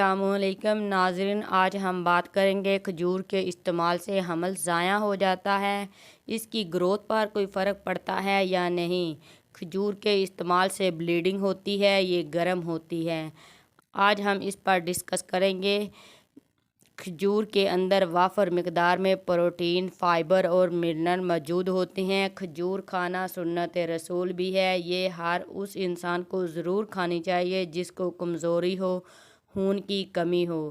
السلام علیکم ناظرین، آج ہم بات کریں گے کھجور کے استعمال سے حمل ضائع ہو جاتا ہے، اس کی گروتھ پر کوئی فرق پڑتا ہے یا نہیں۔ کھجور کے استعمال سے بلیڈنگ ہوتی ہے، یہ گرم ہوتی ہے۔ آج ہم اس پر ڈسکس کریں گے۔ کھجور کے اندر وافر مقدار میں پروٹین، فائبر اور منرل موجود ہوتے ہیں۔ کھجور کھانا سنت رسول بھی ہے۔ یہ ہر اس انسان کو ضرور کھانی چاہیے جس کو کمزوری ہو، خون کی کمی ہو۔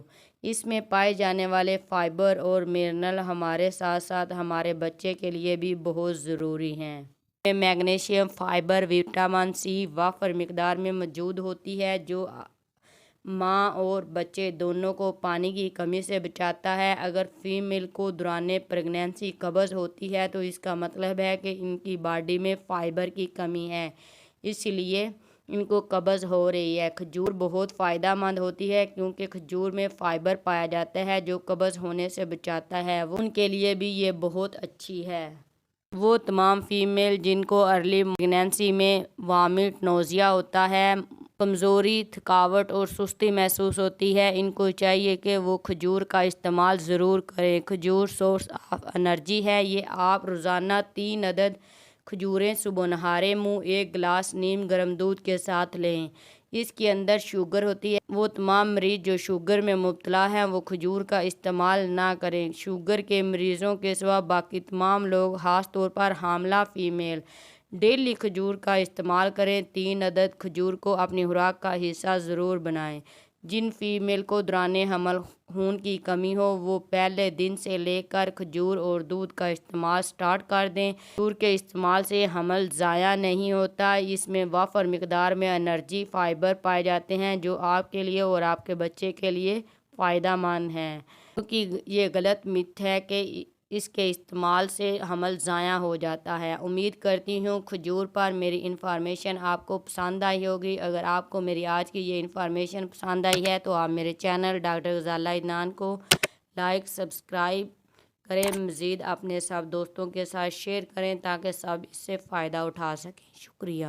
اس میں پائے جانے والے فائبر اور منرل ہمارے ساتھ ساتھ ہمارے بچے کے لیے بھی بہت ضروری ہیں۔ میگنیشیم، فائبر، وٹامن سی وافر مقدار میں موجود ہوتی ہے جو ماں اور بچے دونوں کو پانی کی کمی سے بچاتا ہے۔ اگر فیمیل کو دوران پریگنینسی قبض ہوتی ہے تو اس کا مطلب ہے کہ ان کی باڈی میں فائبر کی کمی ہے، اس لیے ان کو قبض ہو رہی ہے۔ کھجور بہت فائدہ مند ہوتی ہے کیونکہ کھجور میں فائبر پایا جاتا ہے جو قبض ہونے سے بچاتا ہے، ان کے لیے بھی یہ بہت اچھی ہے۔ وہ تمام فیمیل جن کو ارلی پریگنینسی میں وامٹ، نوزیا ہوتا ہے، کمزوری، تھکاوٹ اور سستی محسوس ہوتی ہے، ان کو چاہیے کہ وہ کھجور کا استعمال ضرور کریں۔ کھجور سورس آف انرجی ہے۔ یہ آپ روزانہ 3 عدد کھجوریں صبح نہارے منہ 1 گلاس نیم گرم دودھ کے ساتھ لیں۔ اس کے اندر شوگر ہوتی ہے۔ وہ تمام مریض جو شوگر میں مبتلا ہیں وہ کھجور کا استعمال نہ کریں۔ شوگر کے مریضوں کے سوا باقی تمام لوگ، خاص طور پر حاملہ فیمیل، ڈیلی کھجور کا استعمال کریں۔ 3 عدد کھجور کو اپنی خوراک کا حصہ ضرور بنائیں۔ جن فیمیل کو دوران حمل خون کی کمی ہو وہ پہلے دن سے لے کر کھجور اور دودھ کا استعمال سٹارٹ کر دیں۔ کھجور کے استعمال سے حمل ضائع نہیں ہوتا، اس میں وافر مقدار میں انرجی، فائبر پائے جاتے ہیں جو آپ کے لیے اور آپ کے بچے کے لیے فائدہ مند ہیں، کیونکہ یہ غلط مت ہے کہ اس کے استعمال سے حمل ضائع ہو جاتا ہے۔ امید کرتی ہوں کھجور پر میری انفارمیشن آپ کو پسند آئی ہوگی۔ اگر آپ کو میری آج کی یہ انفارمیشن پسند آئی ہے تو آپ میرے چینل ڈاکٹر غزالہ عدنان کو لائک، سبسکرائب کریں، مزید اپنے سب دوستوں کے ساتھ شیئر کریں تاکہ سب اس سے فائدہ اٹھا سکیں۔ شکریہ۔